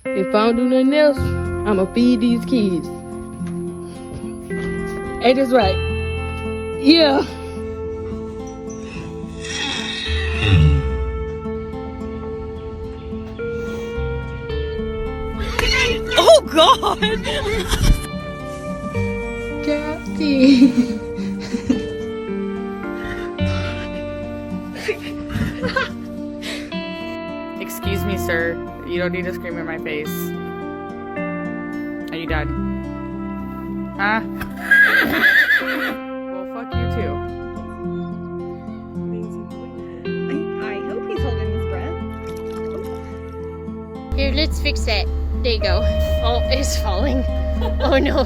If I don't do nothing else, I'ma feed these kids. Ain't this right? Yeah. Oh God! Captain. Excuse me, sir. You don't need to scream in my face. Are you done? Huh? Well, fuck you too. I hope he's holding his breath. Here, let's fix that. There you go. Oh, it's falling. Oh no.